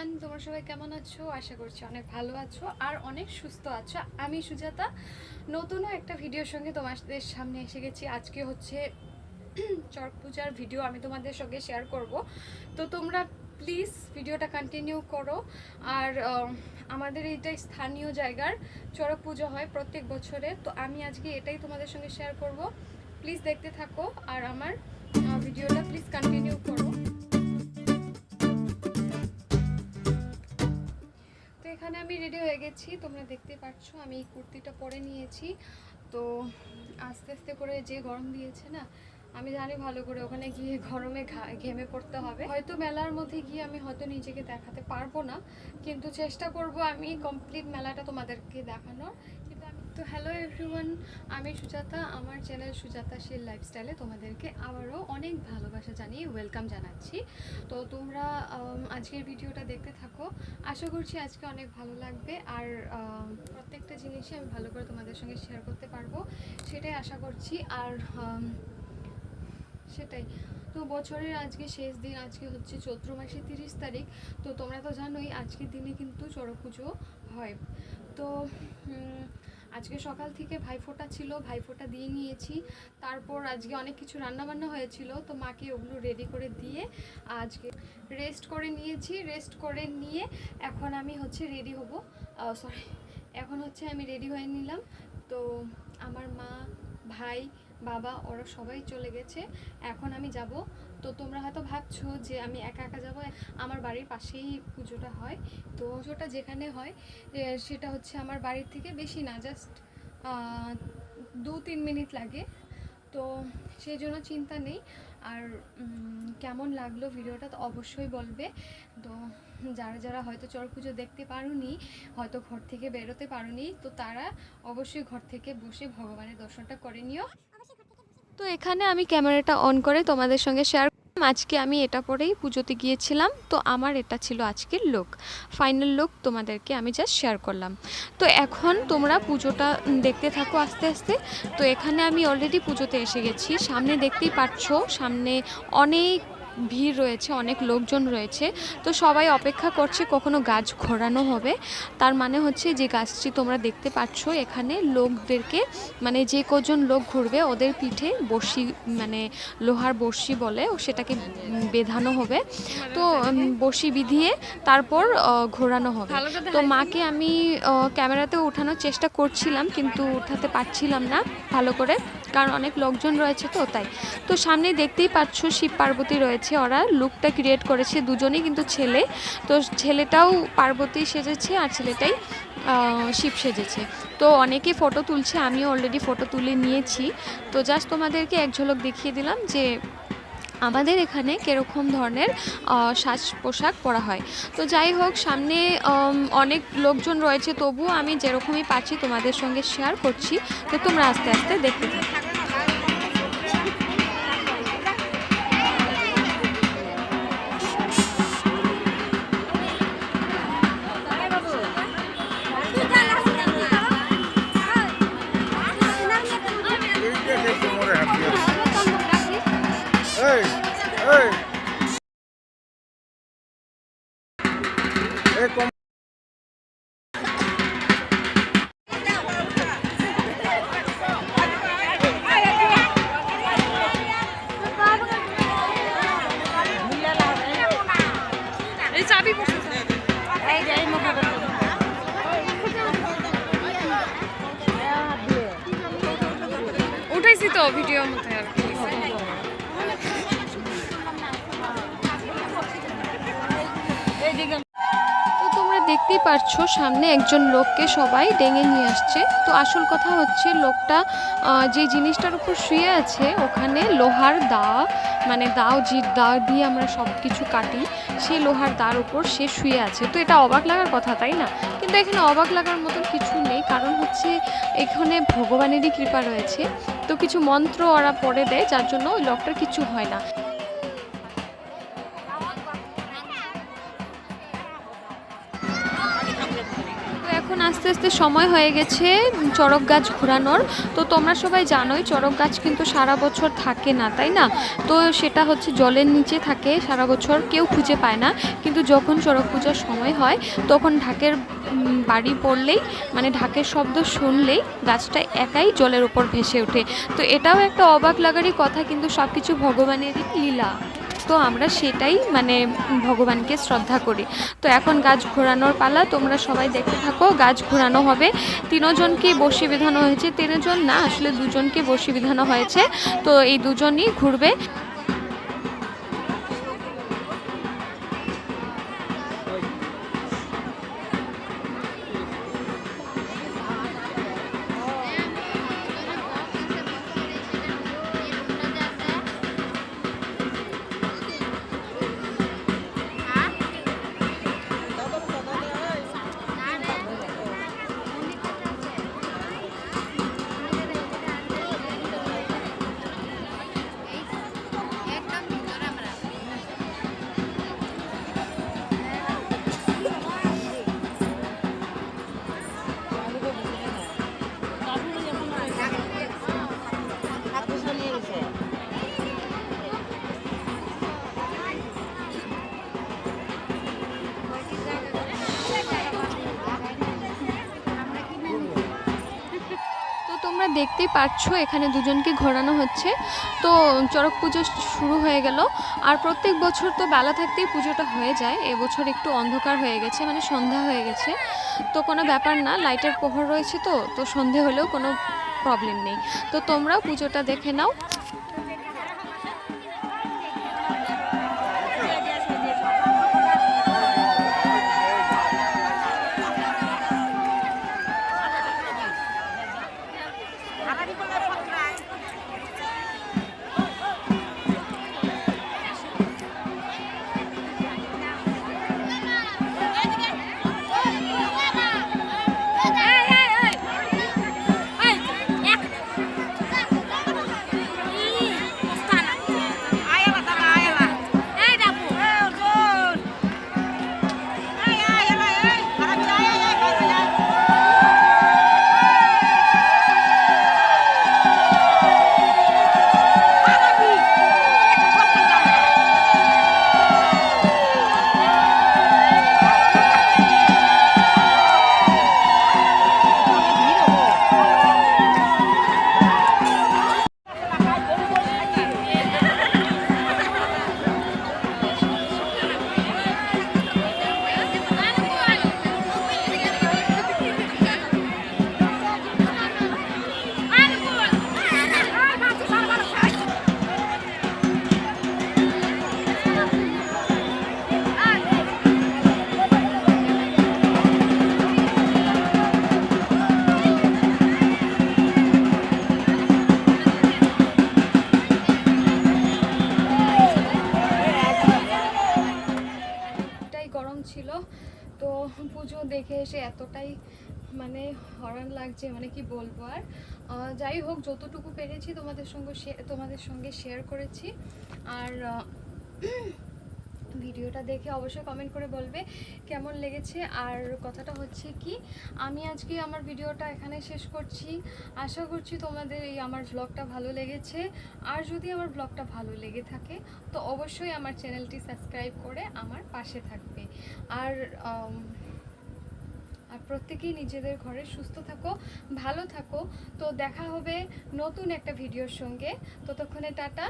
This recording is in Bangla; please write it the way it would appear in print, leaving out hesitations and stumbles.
এভরিওয়ান, তোমরা সবাই কেমন আছো? আশা করছি অনেক ভালো আছো আর অনেক সুস্থ আছো। আমি সুজাতা নতুন একটা ভিডিওর সঙ্গে তোমাদের সামনে এসে গেছি। আজকে হচ্ছে চড়ক পূজার ভিডিও আমি তোমাদের সঙ্গে শেয়ার করব। তো তোমরা প্লিজ ভিডিওটা কন্টিনিউ করো। আর আমাদের এইটাই স্থানীয় জায়গার চড়ক পুজো হয় প্রত্যেক বছরে। তো আমি আজকে এটাই তোমাদের সঙ্গে শেয়ার করব। প্লিজ দেখতে থাকো আর আমার ভিডিওটা প্লিজ কন্টিনিউ করো। তো এখানে আমি রেডি হয়ে গেছি, তোমরা দেখতে পাচ্ছ আমি এই কুর্তিটা পরে নিয়েছি। তো আস্তে আস্তে করে যে গরম দিয়েছে না, আমি জানি ভালো করে ওখানে গিয়ে গরমে ঘেমে পড়তে হবে। হয়তো মেলার মধ্যে গিয়ে আমি হয়তো নিজেকে দেখাতে পারবো না, কিন্তু চেষ্টা করব আমি কমপ্লিট মেলাটা তোমাদেরকে দেখানোর। তো হ্যালো এভরিওয়ান, আমি সুজাতা, আমার চ্যানেল সুজাতা শীল লাইফস্টাইলে তোমাদেরকে আবারও অনেক ভালোবাসা জানিয়ে ওয়েলকাম জানাচ্ছি। তো তোমরা আজকের ভিডিওটা দেখতে থাকো, আশা করছি আজকে অনেক ভালো লাগবে। আর প্রত্যেকটা জিনিসই আমি ভালো করে তোমাদের সঙ্গে শেয়ার করতে পারবো, সেটাই আশা করছি। আর সেটাই তো বছরের আজকে শেষ দিন, আজকে হচ্ছে চৈত্র মাসের 30 তারিখ। তো তোমরা তো জানোই আজকের দিনে কিন্তু চড়ক পুজো হয়। তো আজকে সকাল থেকে ভাইফোঁটা ছিল, ভাইফোঁটা দিয়ে নিয়েছি। তারপর আজকে অনেক কিছু রান্নাবান্না হয়েছিল, তো মাকে ওগুলো রেডি করে দিয়ে আজকে রেস্ট করে নিয়েছি। রেস্ট করে নিয়ে এখন আমি হচ্ছে রেডি হব, এখন হচ্ছে আমি রেডি হয়ে নিলাম। তো আমার মা, ভাই, বাবা ওরা সবাই চলে গেছে, এখন আমি যাব। তো তোমরা হয়তো ভাবছো যে আমি একা একা যাব। আমার বাড়ির পাশেই পুজোটা হয়। তো পুজোটা যেখানে হয় সেটা হচ্ছে আমার বাড়ির থেকে বেশি না, জাস্ট 2-3 মিনিট লাগে। তো সেই জন্য চিন্তা নেই। আর কেমন লাগলো ভিডিওটা তো অবশ্যই বলবে। তো যারা যারা হয়তো চড়ক পুজো দেখতে পারোনি, হয়তো ঘর থেকে বেরোতে পারোনি, তো তারা অবশ্যই ঘর থেকে বসে ভগবানের দর্শনটা করে নিও। তো এখানে আমি ক্যামেরাটা অন করে তোমাদের সঙ্গে শেয়ার করলাম। আজকে আমি এটা পরেই পুজোতে গিয়েছিলাম। তো আমার এটা ছিল আজকের লুক, ফাইনাল লুক তোমাদেরকে আমি জাস্ট শেয়ার করলাম। তো এখন তোমরা পুজোটা দেখতে থাকো আস্তে আস্তে। তো এখানে আমি অলরেডি পুজোতে এসে গেছি, সামনে দেখতেই পাচ্ছ সামনে অনেক ভিড় রয়েছে, অনেক লোকজন রয়েছে। তো সবাই অপেক্ষা করছে কখনো গাছ ঘোরানো হবে। তার মানে হচ্ছে যে গাছটি তোমরা দেখতে পাচ্ছ এখানে লোকদেরকে, মানে যে কজন লোক ঘুরবে ওদের পিঠে বড়শি, মানে লোহার বড়শি বলে, সেটাকে বেঁধানো হবে। তো বড়শি বিধিয়ে তারপর ঘোরানো হবে। তো মাকে আমি ক্যামেরাতে ওঠানোর চেষ্টা করছিলাম, কিন্তু উঠাতে পারছিলাম না ভালো করে, কারণ অনেক লোকজন রয়েছে। তো তাই তো সামনে দেখতেই পাচ্ছ শিব পার্বতী রয়েছে, ওরা লুকটা ক্রিয়েট করেছে দুজনেই কিন্তু ছেলে। তো ছেলেটাও পার্বতী সেজেছে আর ছেলেটাই শিব সেজেছে। তো অনেকে ফটো তুলছে, আমিও অলরেডি ফটো তুলে নিয়েছি। তো জাস্ট তোমাদেরকে এক ঝলক দেখিয়ে দিলাম যে আমাদের এখানে কীরকম ধরনের সাজ পোশাক পরা হয়। তো যাই হোক, সামনে অনেক লোকজন রয়েছে, তবুও আমি যেরকমই পাচ্ছি তোমাদের সঙ্গে শেয়ার করছি। তো তোমরা আস্তে আস্তে দেখতে থাকো। উঠাইছি তো ভিডিওর মধ্যে আর কি। তো তোমরা দেখতেই পাচ্ছ সামনে একজন লোককে সবাই ডেঙে নিয়ে আসছে। তো আসল কথা হচ্ছে লোকটা যে জিনিসটার উপর শুয়ে আছে ওখানে লোহার দা, মানে দাও, যে দা দিয়ে আমরা সব কিছু কাটি, সেই লোহার দার উপর সে শুয়ে আছে। তো এটা অবাক লাগার কথা, তাই না? কিন্তু এখানে অবাক লাগার মতন কিছু নেই, কারণ হচ্ছে এখানে ভগবানেরই কৃপা রয়েছে। তো কিছু মন্ত্র ওরা পড়ে দেয়, যার জন্য ওই লোকটার কিছু হয় না। এখন আস্তে আস্তে সময় হয়ে গেছে চড়ক গাছ ঘোরানোর। তো তোমরা সবাই জানোই চড়ক গাছ কিন্তু সারা বছর থাকে না, তাই না? তো সেটা হচ্ছে জলের নিচে থাকে সারা বছর, কেউ খুঁজে পায় না। কিন্তু যখন চড়ক পূজার সময় হয় তখন ঢাকের বাড়ি পড়লেই, মানে ঢাকের শব্দ শুনলেই গাছটা একাই জলের উপর ভেসে ওঠে। তো এটাও একটা অবাক লাগারই কথা, কিন্তু সব কিছু ভগবানেরই লীলা। তো আমরা সেটাই মানে ভগবানকে শ্রদ্ধা করি। তো এখন গাছ ঘোরানোর পালা, তোমরা সবাই দেখতে থাকো। গাছ ঘোরানো হবে, 3 জনকেই বসি বিধানো হয়েছে, 3 জন না আসলে 2 জনকে বসি বিধানো হয়েছে। তো এই 2 জনই ঘুরবে। তোমরা দেখতেই পাচ্ছ এখানে 2 জনকে ঘোরানো হচ্ছে। তো চড়ক পুজো শুরু হয়ে গেল। আর প্রত্যেক বছর তো বেলা থাকতেই পুজোটা হয়ে যায়, এবছর একটু অন্ধকার হয়ে গেছে, মানে সন্ধ্যা হয়ে গেছে। তো কোনো ব্যাপার না, লাইটের প্রহর রয়েছে, তো সন্ধে হলেও কোনো প্রবলেম নেই। তো তোমরাও পুজোটা দেখে নাও। ছিল। তো পুজো দেখে এসে এতটাই মানে হরান লাগছে, মানে কি বলবো আর। যাই হোক, যতটুকু পেরেছি তোমাদের সঙ্গে শেয়ার করেছি। আর ভিডিওটা দেখে অবশ্যই কমেন্ট করে বলবে কেমন লেগেছে। আর কথাটা হচ্ছে কি, আমি আজকে আমার ভিডিওটা এখানে শেষ করছি। আশা করছি তোমাদের এই আমার ব্লগটা ভালো লেগেছে। আর যদি আমার ব্লগটা ভালো লেগে থাকে তো অবশ্যই আমার চ্যানেলটি সাবস্ক্রাইব করে আমার পাশে থাকবে। আর প্রত্যেকেই নিজেদের ঘরে সুস্থ থাকো, ভালো থাকো। তো দেখা হবে নতুন একটা ভিডিওর সঙ্গে। ততক্ষণে টাটা।